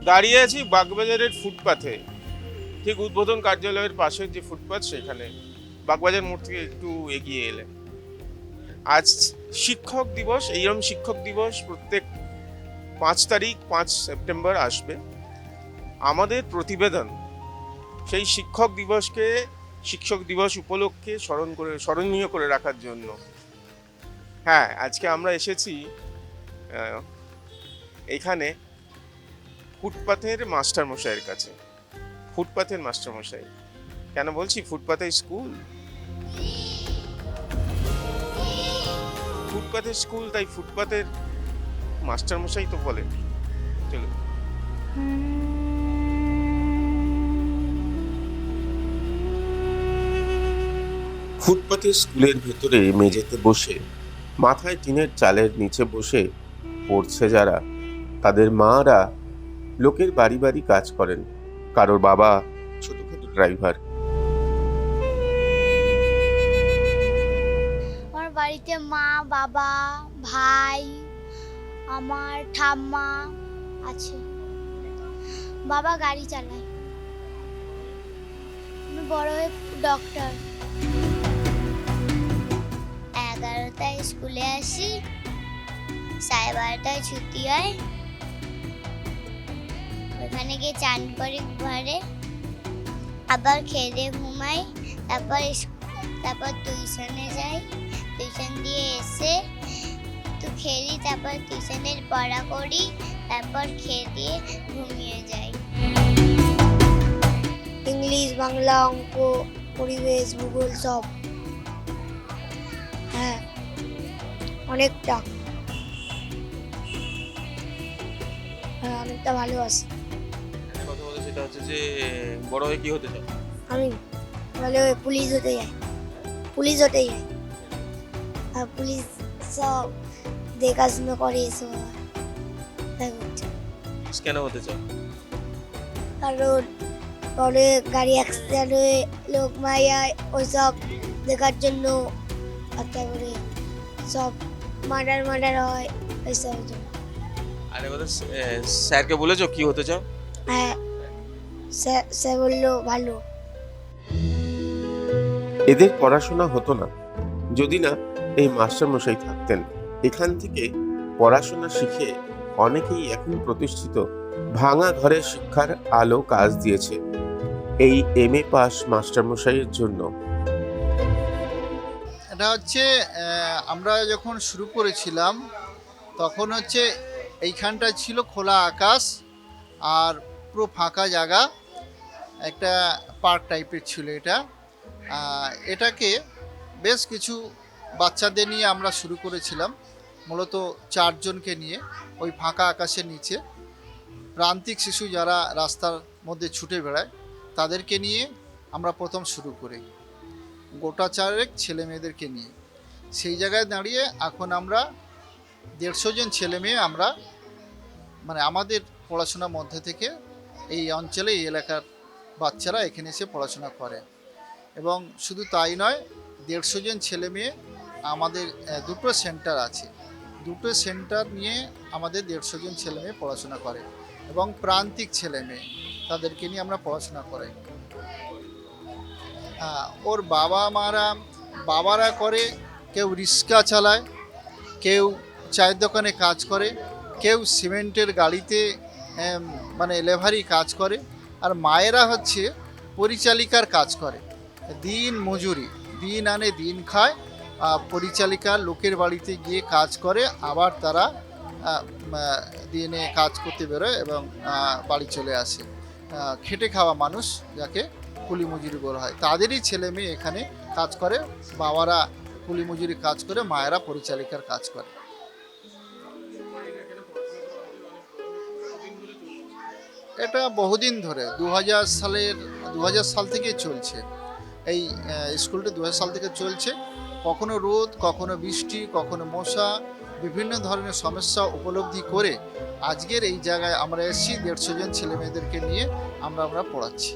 দাঁড়িয়ে আছি বাগবাজারের ফুটপাথে, ঠিক উদ্বোধন কার্যালয়ের পাশের যে ফুটপাথ সেখানে, বাগবাজার মোড় থেকে একটু এগিয়ে এলে। আজ শিক্ষক দিবস। এইরকম শিক্ষক দিবস প্রত্যেক 5 তারিখ 5 সেপ্টেম্বর আসবে। আমাদের প্রতিবেদন সেই শিক্ষক দিবসকে, শিক্ষক দিবস উপলক্ষে স্মরণীয় করে রাখার জন্য। হ্যাঁ, আজকে আমরা এসেছি এখানে ফুটপাথের মাস্টারমশাইয়ের কাছে। ফুটপাথের মাস্টারমশাই, কেন বলছি ফুটপাথের স্কুল? ফুটপাথের স্কুল, তাই ফুটপাথের মাস্টারমশাই তো বলে। চলো। ফুটপাথের স্কুলের ভেতরে মেঝেতে বসে, মাথায় টিনের চালের নিচে বসে পড়ছে যারা, তাদের মারা লোকের বাড়ি বাড়ি কাজ করেন। কারোর বাবা ছোটখাটো ড্রাইভার। আমার বাড়িতে মা, বাবা, ভাই, আমার ঠাম্মা আছে। বাবা গাড়ি চালায়। আমি বড় হয়ে ডক্টর। 11টায় স্কুলে আসি, 12:30টায় ছুটি হয়। ওখানে গিয়ে চান করি ঘরে, আবার খেয়ে ঘুমাই, তারপর টিউশনে যাই। টিউশন দিয়ে এসে একটু খেলি, তারপর টিউশনের পড়া করি, তারপর খেয়ে দিয়ে ঘুমিয়ে যাই। ইংলিশ, বাংলা, অঙ্ক, পরিবেশ, ভূগোল সব। হ্যাঁ, অনেকটা। হ্যাঁ, অনেকটা ভালোবাসি। কথা বলে সেটা হচ্ছে যে বড় হয়ে কি হতে চাও? আমি ভালো পুলিশ হতে যাই। পুলিশ হতে যাই। আর পুলিশ সব দেখাশোনা করে এসব। কেন হতে চাও? কারণ পরে গাড়ি অ্যাক্সিডেন্ট হয়ে লোক মারা ওইসব দেখার জন্য, আর তারপরে সব মার্ডার হয় ওইসব জন্য। আরে কথা, স্যারকে বলেছো কি হতে চাও? হ্যাঁ, স্যার বললো ভালো। এদের পড়াশোনা হতো না যদি না এই মাস্টারমশাই থাকতেন। এখান থেকে পড়াশোনা শিখে অনেকেই এখন প্রতিষ্ঠিত। ভাঙা ঘরের শিক্ষার আলো কাজ দিয়েছে এই MA পাস মাস্টারমশাইয়ের জন্য। এটা হচ্ছে আমরা যখন শুরু করেছিলাম তখন হচ্ছে এইখানটা ছিল খোলা আকাশ আর পুরো ফাঁকা জায়গা, একটা পার্ক টাইপের ছিল এটা। এটাকে বেশ কিছু বাচ্চাদের নিয়ে আমরা শুরু করেছিলাম, মূলত 4 জনকে নিয়ে। ওই ফাঁকা আকাশের নিচে প্রান্তিক শিশু যারা রাস্তার মধ্যে ছুটে বেড়ায় তাদেরকে নিয়ে আমরা প্রথম শুরু করি, গোটা 4 ছেলে মেয়েদেরকে নিয়ে। সেই জায়গায় দাঁড়িয়ে এখন আমরা 150 জন ছেলে মেয়ে আমরা মানে আমাদের পড়াশোনার মধ্যে থেকে এই অঞ্চলে, এই এলাকার বাচ্চারা এখানে এসে পড়াশোনা করে। এবং শুধু তাই নয়, 150 জন ছেলে মেয়ে আমাদের 2টো সেন্টার আছে, 2টো সেন্টার নিয়ে আমাদের 150 জন ছেলে মেয়ে পড়াশোনা করে। এবং প্রান্তিক ছেলে মেয়ে তাদেরকে নিয়ে আমরা পড়াশোনা করাই। ওর বাবারা করে, কেউ রিক্সা চালায়, কেউ চায়ের দোকানে কাজ করে, কেউ সিমেন্টের গাড়িতে মানে লেভারি কাজ করে, আর মায়েরা হচ্ছে পরিচালিকার কাজ করে। দিন মজুরি, দিন আনে দিন খায়। পরিচালিকা লোকের বাড়িতে গিয়ে কাজ করে, আবার তারা দিনে কাজ করতে বেরোয় এবং বাড়ি চলে আসে। খেটে খাওয়া মানুষ যাকে কুলি মজুরি বলা হয়, তাদেরই ছেলে মেয়ে এখানে কাজ করে। বাবারা কুলি মজুরি কাজ করে, মায়েরা পরিচালিকার কাজ করে। এটা বহুদিন ধরে 2000 সাল থেকে চলছে। এই স্কুলটি 2000 সাল থেকে চলছে। কখনো রোদ, কখনো বৃষ্টি, কখনো মশা, বিভিন্ন ধরনের সমস্যা উপলব্ধি করে আজকের এই জায়গায় আমরা এসেছি। 150 জন ছেলে মেয়েদেরকে নিয়ে আমরা পড়াচ্ছি।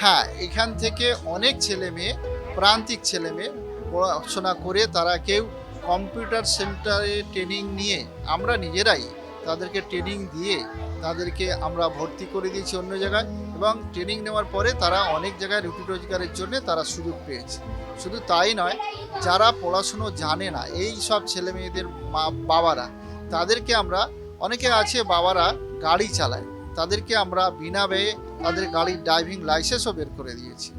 হ্যাঁ, এখান থেকে অনেক ছেলে মেয়ে, প্রান্তিক ছেলে মেয়ে পড়াশোনা করে তারা কেউ কম্পিউটার সেন্টারে ট্রেনিং নিয়ে, আমরা নিজেরাই তাদেরকে ট্রেনিং দিয়ে তাদেরকে আমরা ভর্তি করে দিয়েছি অন্য জায়গায়, এবং ট্রেনিং নেওয়ার পরে তারা অনেক জায়গায় রুটি রোজগারের জন্য তারা সুযোগ পেয়েছে। শুধু তাই নয়, যারা পড়াশুনো জানে না এই সব ছেলে মেয়েদের বাবারা, তাদেরকে আমরা, অনেকে আছে বাবারা গাড়ি চালায়, তাদেরকে আমরা বিনা ব্যয়ে তাদের গাড়ির ড্রাইভিং লাইসেন্সও বের করে দিয়েছি,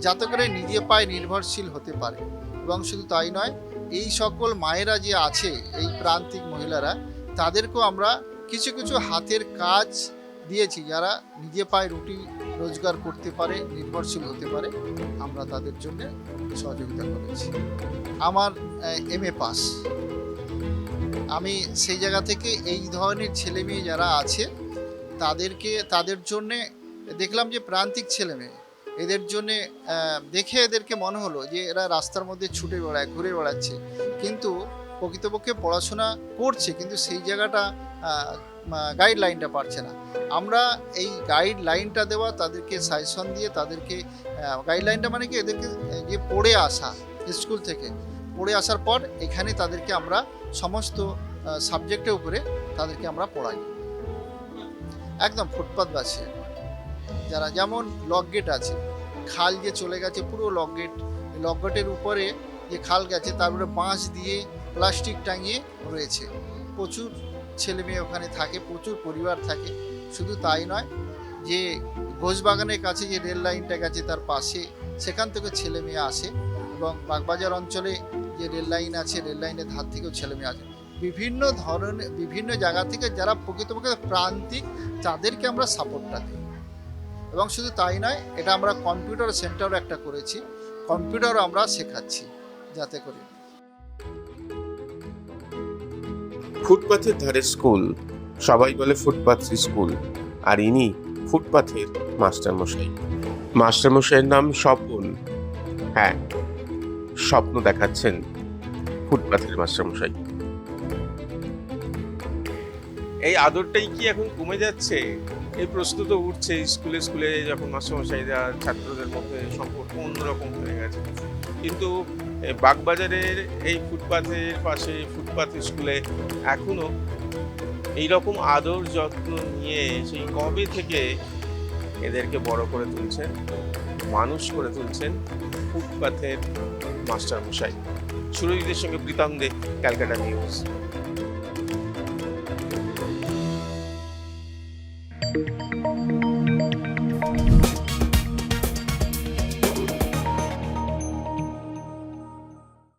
যাতে করে নিজে পায়ে নির্ভরশীল হতে পারে। এবং শুধু তাই নয়, এই সকল মায়েরা যে আছে, এই প্রান্তিক মহিলারা, তাদেরকেও আমরা কিছু কিছু হাতের কাজ দিয়েছি, যারা নিজে পায়ে রুটি রোজগার করতে পারে, নির্ভরশীল হতে পারে, আমরা তাদের জন্য সহযোগিতা করেছি। আমার MA পাস, আমি সেই জায়গা থেকে এই ধরনের ছেলে মেয়ে যারা আছে তাদের জন্যে দেখলাম যে প্রান্তিক ছেলে মেয়ে, এদের জন্যে দেখে এদেরকে মনে হলো যে এরা রাস্তার মধ্যে ছুটে বেড়ায়, ঘুরে বেড়াচ্ছে, কিন্তু প্রকৃতপক্ষে পড়াশোনা করছে, কিন্তু সেই জায়গাটা গাইডলাইনটা পারছে না। আমরা এই গাইডলাইনটা দেওয়া, তাদেরকে সাজেশন দিয়ে, তাদেরকে গাইডলাইনটা মানে কি, এদেরকে যে পড়ে আসা, স্কুল থেকে পড়ে আসার পর এখানে তাদেরকে আমরা সমস্ত সাবজেক্টের উপরে তাদেরকে আমরা পড়াই, একদম ফুটপাথ বাসে। যারা যেমন লক গেট আছে, খাল যে চলে গেছে পুরো লক গেটের উপরে যে খাল গেছে, তারপরে বাঁশ দিয়ে প্লাস্টিক টাঙিয়ে রয়েছে। প্রচুর ছেলে মেয়ে ওখানে থাকে, প্রচুর পরিবার থাকে। শুধু তাই নয়, যে ঘোষবাগানের কাছে যে রেল লাইনটা গেছে তার পাশে, সেখান থেকে ছেলে মেয়ে আসে, এবং বাগবাজার অঞ্চলে যে রেল লাইন আছে, রেল লাইনের ধার থেকেও ছেলে মেয়ে আসে। বিভিন্ন ধরনের, বিভিন্ন জায়গা থেকে যারা প্রকৃতপক্ষে প্রান্তিক, তাদেরকে আমরা সাপোর্টটা দিই। এবং শুধু তাই নয়, এটা আমরা কম্পিউটার সেন্টারও একটা করেছি, কম্পিউটারও আমরা শেখাচ্ছি, যাতে করে। ফুটপাথের ধারে স্কুল, সবাই বলে ফুটপাথ স্কুল, আর ইনি ফুটপাথের মাস্টারমশাই। মাস্টারমশাইয়ের নাম স্বপন। হ্যাঁ, স্বপ্ন দেখাচ্ছেন ফুটপাথের মাস্টারমশাই। এই আদরটাই কি এখন কমে যাচ্ছে? এই প্রশ্ন তো উঠছে, স্কুলে স্কুলে যখন মাস্টারমশাইরা ছাত্রদের মধ্যে সম্পর্ক অন্যরকম হয়ে গেছে। কিন্তু বাগবাজারের এই ফুটপাথের পাশে ফুটপাথ স্কুলে এখনো এইরকম আদর যত্ন নিয়ে সেই কবে থেকে এদেরকে বড় করে তুলছেন, মানুষ করে তুলছেন ফুটপাথের মাস্টারমশাই। সুরজিতের সঙ্গে প্রীতম দে, ক্যালকাটা নিউজ।